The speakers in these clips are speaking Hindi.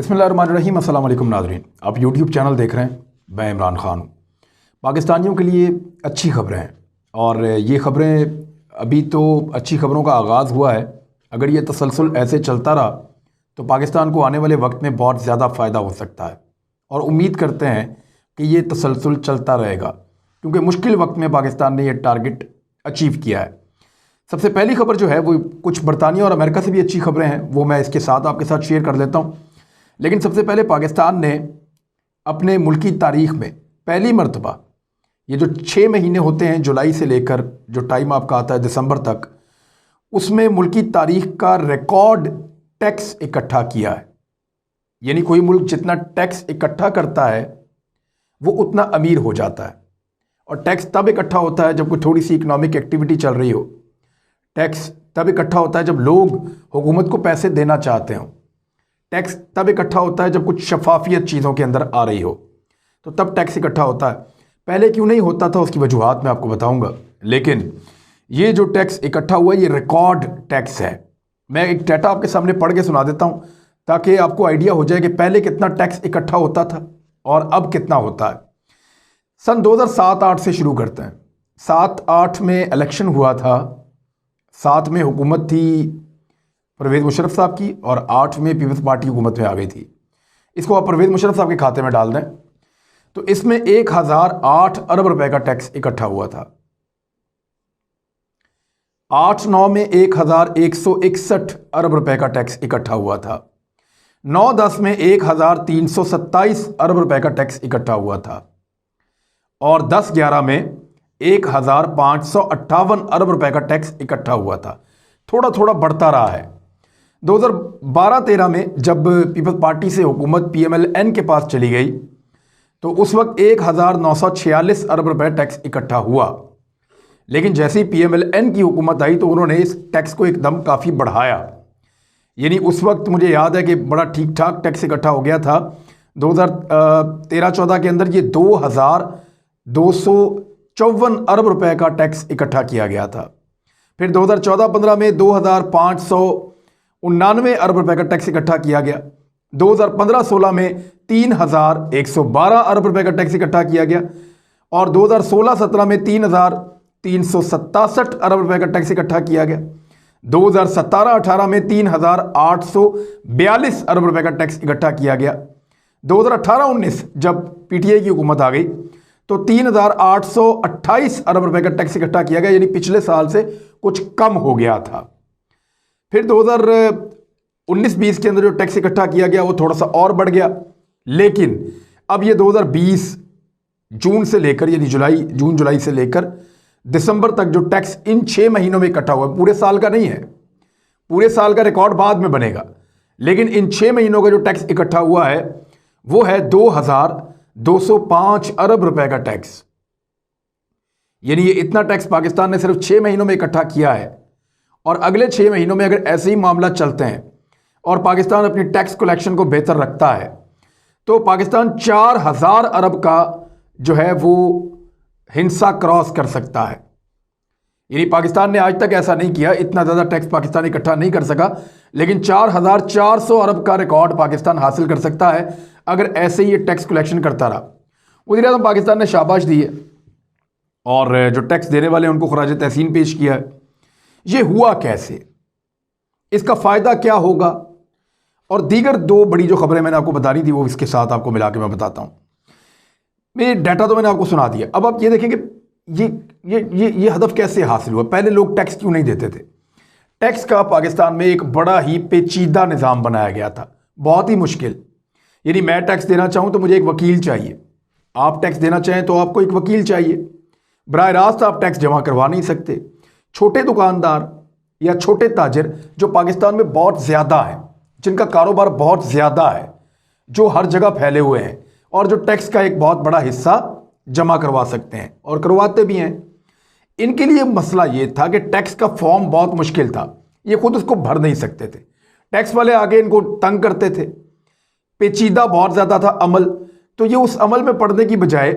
बिस्मिल्लाहिर्रहमानिर्रहीम। अस्सलाम वालेकुम नाज़रीन, आप यूट्यूब चैनल देख रहे हैं। मैं इमरान ख़ान हूँ। पाकिस्तानियों के लिए अच्छी खबरें हैं और ये खबरें अभी तो अच्छी खबरों का आगाज़ हुआ है। अगर ये तसलसल ऐसे चलता रहा तो पाकिस्तान को आने वाले वक्त में बहुत ज़्यादा फ़ायदा हो सकता है और उम्मीद करते हैं कि ये तसलसल चलता रहेगा, क्योंकि मुश्किल वक्त में पाकिस्तान ने यह टारगेट अचीव किया है। सबसे पहली खबर जो है वो कुछ बरतानिया और अमेरिका से भी अच्छी खबरें हैं, वो मैं इसके साथ आपके साथ शेयर कर देता हूँ। लेकिन सबसे पहले पाकिस्तान ने अपने मुल्की तारीख़ में पहली मरतबा ये जो 6 महीने होते हैं, जुलाई से लेकर जो टाइम आपका आता है दिसंबर तक, उसमें मुल्की तारीख़ का रिकॉर्ड टैक्स इकट्ठा किया है। यानी कोई मुल्क जितना टैक्स इकट्ठा करता है वो उतना अमीर हो जाता है। और टैक्स तब इकट्ठा होता है जब कोई थोड़ी सी इकोनॉमिक एक्टिविटी चल रही हो। टैक्स तब इकट्ठा होता है जब लोग हुकूमत को पैसे देना चाहते हों। टैक्स तब इकट्ठा होता है जब कुछ शफाफियत चीज़ों के अंदर आ रही हो, तो तब टैक्स इकट्ठा होता है। पहले क्यों नहीं होता था उसकी वजूहात मैं आपको बताऊंगा, लेकिन ये जो टैक्स इकट्ठा हुआ ये रिकॉर्ड टैक्स है। मैं एक डाटा आपके सामने पढ़ के सुना देता हूं ताकि आपको आइडिया हो जाए कि पहले कितना टैक्स इकट्ठा होता था और अब कितना होता है। सन 2007-8 से शुरू करते हैं। 7-8 में इलेक्शन हुआ था, 7 में हुकूमत थी परवेज़ मुशर्रफ साहब की और 8 में पीपल्स पार्टी हुकूमत में आ गई थी। इसको आप परवेज़ मुशर्रफ साहब के खाते में डाल दें तो इसमें 1008 अरब रुपए का टैक्स इकट्ठा हुआ था। 8-9 में 1161 अरब रुपए का टैक्स इकट्ठा हुआ था। 9-10 में 1327 अरब रुपए का टैक्स इकट्ठा हुआ था और 10-11 में 1558 अरब रुपए का टैक्स इकट्ठा हुआ था। थोड़ा थोड़ा बढ़ता रहा है। 2012-13 में जब पीपल्स पार्टी से हुकूमत PMLN के पास चली गई तो उस वक्त 1946 अरब रुपए टैक्स इकट्ठा हुआ। लेकिन जैसे ही PMLN की हुकूमत आई तो उन्होंने इस टैक्स को एकदम काफ़ी बढ़ाया। यानी उस वक्त मुझे याद है कि बड़ा ठीक ठाक टैक्स इकट्ठा हो गया था। 2013-14 के अंदर ये 2254 अरब रुपए का टैक्स इकट्ठा किया गया था। फिर 2014-15 में 2599 अरब रुपए का टैक्स इकट्ठा किया गया। 2015-16 में 3112 अरब रुपए का टैक्स इकट्ठा किया गया और 2016-17 में 3367 अरब रुपए का टैक्स इकट्ठा किया गया। 2017-18 में 3842 अरब रुपए का टैक्स इकट्ठा किया गया। 2018-19 जब PTI की हुकूमत आ गई तो 3828 अरब रुपए का टैक्स इकट्ठा किया गया, यानी पिछले साल से कुछ कम हो गया था। फिर 2019-20 के अंदर जो टैक्स इकट्ठा किया गया वो थोड़ा सा और बढ़ गया। लेकिन अब ये 2020 जून से लेकर यानी जून जुलाई से लेकर दिसंबर तक जो टैक्स इन 6 महीनों में इकट्ठा हुआ है, पूरे साल का नहीं है, पूरे साल का रिकॉर्ड बाद में बनेगा, लेकिन इन 6 महीनों का जो टैक्स इकट्ठा हुआ है वो है 2205 अरब रुपए का टैक्स। यानी ये इतना टैक्स पाकिस्तान ने सिर्फ 6 महीनों में इकट्ठा किया है। और अगले 6 महीनों में अगर ऐसे ही मामला चलते हैं और पाकिस्तान अपनी टैक्स कलेक्शन को बेहतर रखता है तो पाकिस्तान 4000 अरब का जो है वो हिस्सा क्रॉस कर सकता है। यानी पाकिस्तान ने आज तक ऐसा नहीं किया, इतना ज़्यादा टैक्स पाकिस्तान इकट्ठा नहीं कर सका, लेकिन 4400 अरब का रिकॉर्ड पाकिस्तान हासिल कर सकता है अगर ऐसे ही ये टैक्स कलेक्शन करता रहा। वज़ीर आज़म पाकिस्तान ने शाबाश दी है और जो टैक्स देने वाले उनको खराज तहसीन पेश किया है। ये हुआ कैसे, इसका फ़ायदा क्या होगा, और दीगर 2 बड़ी जो खबरें मैंने आपको बतानी थी वो इसके साथ आपको मिला के मैं बताता हूँ। ये डाटा तो मैंने आपको सुना दिया। अब आप ये देखें कि ये हदफ कैसे हासिल हुआ। पहले लोग टैक्स क्यों नहीं देते थे। टैक्स का पाकिस्तान में एक बड़ा ही पेचीदा निज़ाम बनाया गया था, बहुत ही मुश्किल। यानी मैं टैक्स देना चाहूँ तो मुझे एक वकील चाहिए, आप टैक्स देना चाहें तो आपको एक वकील चाहिए। बराह रास्त आप टैक्स जमा करवा नहीं सकते। छोटे दुकानदार या छोटे ताजिर जो पाकिस्तान में बहुत ज़्यादा हैं, जिनका कारोबार बहुत ज़्यादा है, जो हर जगह फैले हुए हैं और जो टैक्स का एक बहुत बड़ा हिस्सा जमा करवा सकते हैं और करवाते भी हैं, इनके लिए मसला ये था कि टैक्स का फॉर्म बहुत मुश्किल था, ये खुद उसको भर नहीं सकते थे। टैक्स वाले आगे इनको तंग करते थे, पेचीदा बहुत ज़्यादा था अमल, तो ये उस अमल में पड़ने की बजाय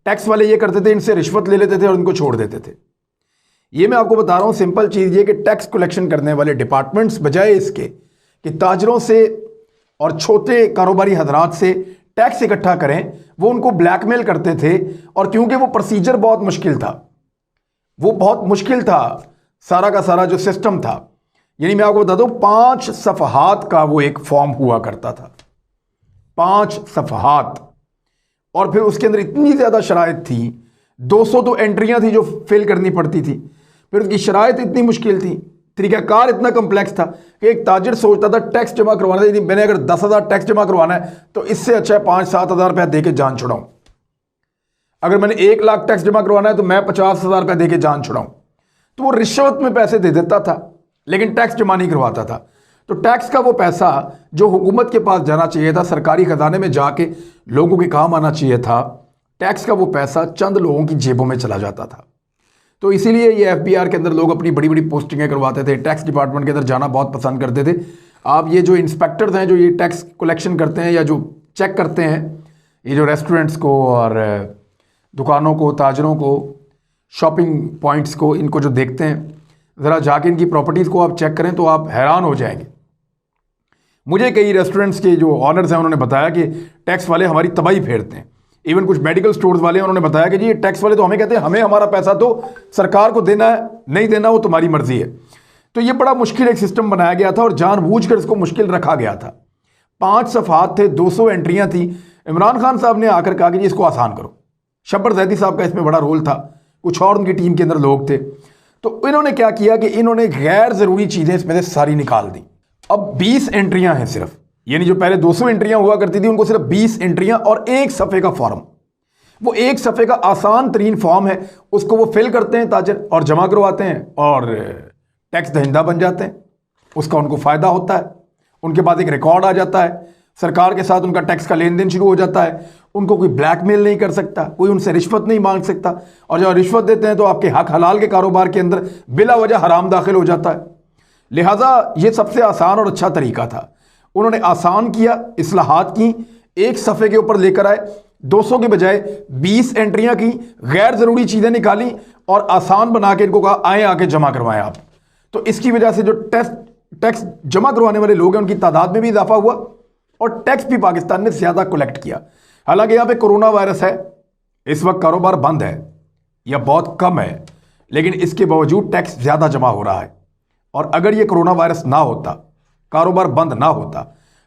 टैक्स वाले ये करते थे, इनसे रिश्वत ले लेते थे और इनको छोड़ देते थे। ये मैं आपको बता रहा हूँ सिंपल चीज़ ये कि टैक्स कलेक्शन करने वाले डिपार्टमेंट्स बजाय इसके कि ताजरों से और छोटे कारोबारी हजरात से टैक्स इकट्ठा करें, वो उनको ब्लैकमेल करते थे। और क्योंकि वो प्रोसीजर बहुत मुश्किल था, वो बहुत मुश्किल था, सारा का सारा जो सिस्टम था, यानी मैं आपको बता दूं 5 सफ़हात का वो एक फॉर्म हुआ करता था, 5 सफ़हात। और फिर उसके अंदर इतनी ज़्यादा शराइत थी, 200 तो एंट्रियां थी जो फिल करनी पड़ती थी। फिर उसकी शराइत इतनी मुश्किल थी, तरीक़ाकार इतना कम्प्लेक्स था कि एक ताजिर सोचता था टैक्स जमा करवाना था, मैंने अगर 10,000 टैक्स जमा करवाना है तो इससे अच्छा है 5-7 हज़ार रुपया दे के जान छुड़ाऊं। अगर मैंने 1 लाख टैक्स जमा करवाना है तो मैं 50,000 रुपया दे के जान छुड़ाऊं। तो वो रिश्वत में पैसे दे देता था, लेकिन टैक्स जमा नहीं करवाता था। तो टैक्स का वो पैसा जो हुकूमत के पास जाना चाहिए था, सरकारी खजाने में जाके लोगों के काम आना चाहिए था, टैक्स का वो पैसा चंद लोगों की जेबों में चला जाता था। तो इसीलिए ये FBI के अंदर लोग अपनी बड़ी बड़ी पोस्टिंगें करवाते थे, टैक्स डिपार्टमेंट के अंदर जाना बहुत पसंद करते थे। आप ये जो इंस्पेक्टर्स हैं जो ये टैक्स कलेक्शन करते हैं या जो चेक करते हैं, ये जो रेस्टोरेंट्स को और दुकानों को, ताजरों को, शॉपिंग पॉइंट्स को, इनको जो देखते हैं, ज़रा जाके इनकी प्रॉपर्टीज़ को आप चेक करें तो आप हैरान हो जाएंगे। मुझे कई रेस्टोरेंट्स के जो ऑनर्स हैं उन्होंने बताया कि टैक्स वाले हमारी तबाही फेरते हैं। इवन कुछ मेडिकल स्टोर्स वाले हैं, उन्होंने बताया कि जी ये टैक्स वाले तो हमें कहते हैं हमें हमारा पैसा तो सरकार को देना है, नहीं देना वो तुम्हारी मर्जी है। तो ये बड़ा मुश्किल एक सिस्टम बनाया गया था और जानबूझकर इसको मुश्किल रखा गया था। 5 सफ़हात थे, 200 एंट्रियां थी। इमरान खान साहब ने आकर कहा कि जी इसको आसान करो। शब्बर जैदी साहब का इसमें बड़ा रोल था, कुछ और उनकी टीम के अंदर लोग थे। तो इन्होंने क्या किया कि इन्होंने गैर ज़रूरी चीज़ें इसमें से सारी निकाल दी। अब 20 एंट्रियां हैं सिर्फ, यानी जो पहले 200 एंट्रियां हुआ करती थी उनको सिर्फ 20 एंट्रियां और 1 सफ़े का फॉर्म। वो 1 सफ़े का आसान तरीन फॉर्म है, उसको वो फिल करते हैं ताजर और जमा करवाते हैं और टैक्स दहिंदा बन जाते हैं। उसका उनको फ़ायदा होता है, उनके पास एक रिकॉर्ड आ जाता है, सरकार के साथ उनका टैक्स का लेन देन शुरू हो जाता है। उनको कोई ब्लैकमेल नहीं कर सकता, कोई उनसे रिश्वत नहीं मांग सकता। और जब रिश्वत देते हैं तो आपके हक हलाल के कारोबार के अंदर बिला वजह हराम दाखिल हो जाता है। लिहाजा ये सबसे आसान और अच्छा तरीका था। उन्होंने आसान किया, इस्लाहात की, 1 सफ़े के ऊपर लेकर आए, 200 के बजाय 20 एंट्रियां की, गैर ज़रूरी चीज़ें निकाली और आसान बना के इनको कहा आए आके जमा करवाएं आप। तो इसकी वजह से जो टैक्स जमा करवाने वाले लोग हैं उनकी तादाद में भी इजाफा हुआ और टैक्स भी पाकिस्तान ने ज़्यादा कलेक्ट किया। हालांकि यहाँ पे कोरोना वायरस है, इस वक्त कारोबार बंद है या बहुत कम है, लेकिन इसके बावजूद टैक्स ज़्यादा जमा हो रहा है। और अगर ये कोरोना वायरस ना होता, कारोबार बंद ना होता,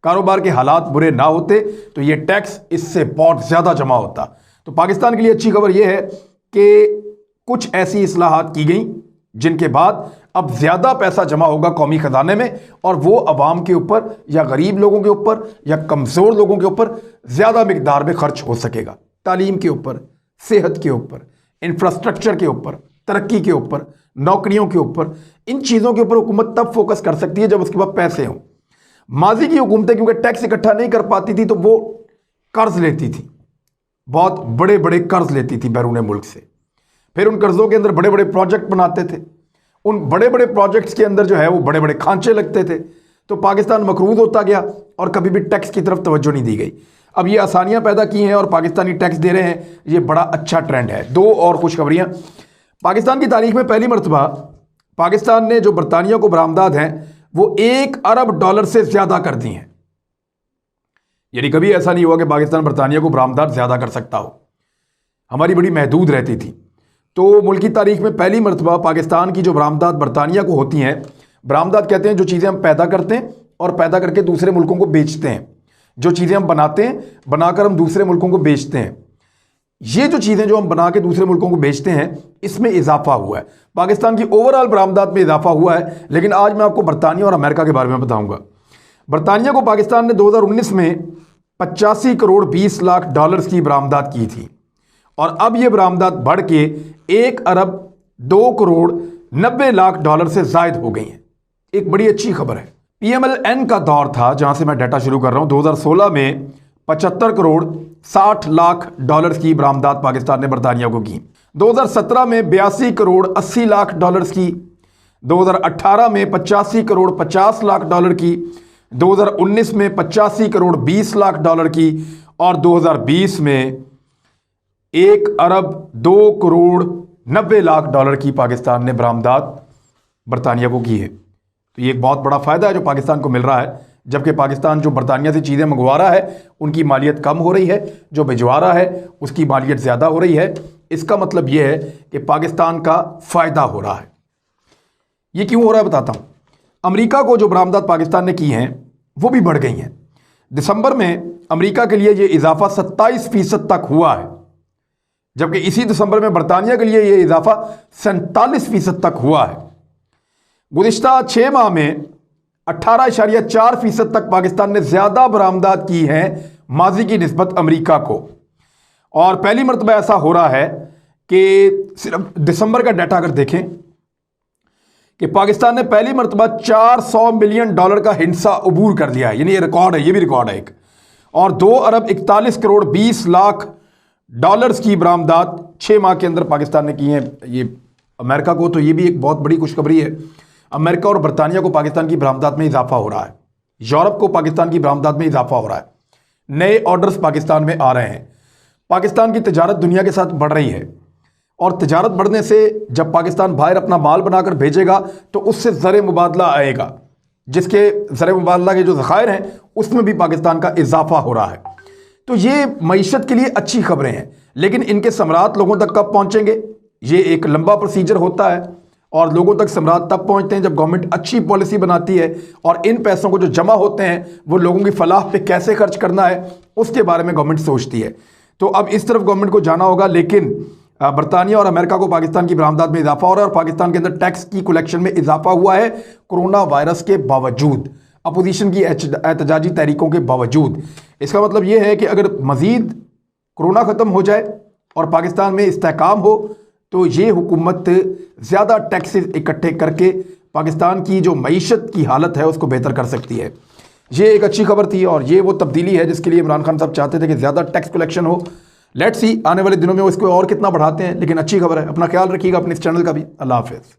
कारोबार के हालात बुरे ना होते, तो ये टैक्स इससे बहुत ज़्यादा जमा होता। तो पाकिस्तान के लिए अच्छी खबर यह है कि कुछ ऐसी इस्लाहात की गई जिनके बाद अब ज़्यादा पैसा जमा होगा कौमी खजाने में और वो अवाम के ऊपर या गरीब लोगों के ऊपर या कमज़ोर लोगों के ऊपर ज़्यादा मिकदार में खर्च हो सकेगा। तालीम के ऊपर, सेहत के ऊपर, इंफ्रास्ट्रक्चर के ऊपर, तरक्की के ऊपर, नौकरियों के ऊपर, इन चीज़ों के ऊपर हुकूमत तब फोकस कर सकती है जब उसके पास पैसे हों। माजी की हुकूमतें क्योंकि टैक्स इकट्ठा नहीं कर पाती थी तो वो कर्ज लेती थी, बहुत बड़े बड़े कर्ज लेती थी बैरून मुल्क से। फिर उन कर्जों के अंदर बड़े बड़े प्रोजेक्ट बनाते थे, उन बड़े बड़े प्रोजेक्ट्स के अंदर जो है वो बड़े बड़े खांचे लगते थे। तो पाकिस्तान मकरूज होता गया और कभी भी टैक्स की तरफ तवज्जो नहीं दी गई। अब ये आसानियां पैदा की हैं और पाकिस्तानी टैक्स दे रहे हैं, ये बड़ा अच्छा ट्रेंड है। 2 और खुशखबरियां। पाकिस्तान की तारीख में पहली मरतबा पाकिस्तान ने जो बरतानिया को बरामदात हैं वो $1 अरब से ज़्यादा कर दी हैं। यानी कभी ऐसा नहीं हुआ कि पाकिस्तान बरतानिया को बरामदात ज़्यादा कर सकता हो, हमारी बड़ी महदूद रहती थी। तो मुल्क की तारीख में पहली मरतबा पाकिस्तान की जो बरामदात बरतानिया को होती हैं, बरामदात कहते हैं जो चीज़ें हम पैदा करते हैं और पैदा करके दूसरे मुल्कों को बेचते हैं, जो चीज़ें हम बनाते हैं बनाकर हम दूसरे मुल्कों को बेचते हैं। ये जो चीज़ें जो हम बना के दूसरे मुल्कों को बेचते हैं, इसमें इजाफा हुआ है। पाकिस्तान की ओवरऑल बरामदात में इजाफा हुआ है। लेकिन आज मैं आपको बरतानिया और अमेरिका के बारे में बताऊंगा। बरतानिया को पाकिस्तान ने 2019 में 85 करोड़ 20 लाख डॉलर्स की बरामदात की थी और अब ये बरामदात बढ़ के 1 अरब 2 करोड़ 90 लाख डॉलर से ज़ायद हो गई हैं। एक बड़ी अच्छी खबर है। PMLN का दौर था जहां से मैं डाटा शुरू कर रहा हूं। 2016 में 75 करोड़ 60 लाख डॉलर्स की बरामदात पाकिस्तान ने बरतानिया को की। 2017 में 82 करोड़ 80 लाख डॉलर्स की, 2018 में 85 करोड़ 50 लाख डॉलर की, 2019 में 85 करोड़ 20 लाख डॉलर की और 2020 में 1 अरब 2 करोड़ 90 लाख डॉलर की पाकिस्तान ने बरामदात बरतानिया को की है। तो ये एक बहुत बड़ा फ़ायदा है जो पाकिस्तान को मिल रहा है जबकि पाकिस्तान जो बरतानिया से चीज़ें मंगवा रहा है उनकी मालियत कम हो रही है, जो भिजवा रहा है उसकी मालियत ज़्यादा हो रही है। इसका मतलब यह है कि पाकिस्तान का फ़ायदा हो रहा है। ये क्यों हो रहा है बताता हूँ। अमेरिका को जो बरामदात पाकिस्तान ने की हैं वो भी बढ़ गई हैं। दिसंबर में अमेरिका के लिए ये इजाफा 27% तक हुआ है, जबकि इसी दिसंबर में बरतानिया के लिए ये इजाफा 47% तक हुआ है। गुज़िश्ता 6 माह में 18.4% तक पाकिस्तान ने ज़्यादा बरामदात की हैं माजी की निस्बत अमेरिका को। और पहली मरतबा ऐसा हो रहा है कि सिर्फ दिसंबर का डाटा अगर देखें कि पाकिस्तान ने पहली मरतबा $400 मिलियन का हिस्सा अबूर कर लिया है, यानी ये रिकॉर्ड है, ये भी रिकॉर्ड है एक। और 2 अरब 41 करोड़ 20 लाख डॉलर्स की बरामदात 6 माह के अंदर पाकिस्तान ने की है। ये अमेरिका को तो ये भी एक बहुत बड़ी खुशखबरी है। अमेरिका और बरतानिया को पाकिस्तान की बरामदात में इजाफा हो रहा है, यूरोप को पाकिस्तान की बरामदात में इजाफा हो रहा है, नए ऑर्डर्स पाकिस्तान में आ रहे हैं। पाकिस्तान की तिजारत दुनिया के साथ बढ़ रही है और तिजारत बढ़ने से जब पाकिस्तान बाहर अपना माल बनाकर भेजेगा तो उससे ज़र मुबादला आएगा, जिसके ज़र मुबादला के जो ज़खायर हैं उसमें भी पाकिस्तान का इजाफा हो रहा है। तो ये मईशत के लिए अच्छी खबरें हैं, लेकिन इनके समरात लोगों तक कब पहुँचेंगे, ये एक लंबा प्रोसीजर होता है। और लोगों तक समरात तब पहुँचते हैं जब गवर्नमेंट अच्छी पॉलिसी बनाती है और इन पैसों को जो जमा होते हैं वो लोगों की फलाह पे कैसे खर्च करना है उसके बारे में गवर्नमेंट सोचती है। तो अब इस तरफ गवर्नमेंट को जाना होगा। लेकिन बरतानिया और अमेरिका को पाकिस्तान की बरामदात में इजाफा हो रहा है और पाकिस्तान के अंदर टैक्स की कलेक्शन में इजाफा हुआ है कोरोना वायरस के बावजूद, अपोजिशन की एहतजाजी तहरीकों के बावजूद। इसका मतलब यह है कि अगर मज़ीद कोरोना ख़त्म हो जाए और पाकिस्तान में इस्तेहकाम हो तो ये हुकूमत ज़्यादा टैक्सेस इकट्ठे करके पाकिस्तान की जो मईशत की हालत है उसको बेहतर कर सकती है। ये एक अच्छी खबर थी और ये वो तब्दीली है जिसके लिए इमरान खान साहब चाहते थे कि ज़्यादा टैक्स कलेक्शन हो। लेट्स सी आने वाले दिनों में वो इसको और कितना बढ़ाते हैं, लेकिन अच्छी खबर है। अपना ख्याल रखिएगा, अपने इस चैनल का भी। अल्लाह हाफ़िज़।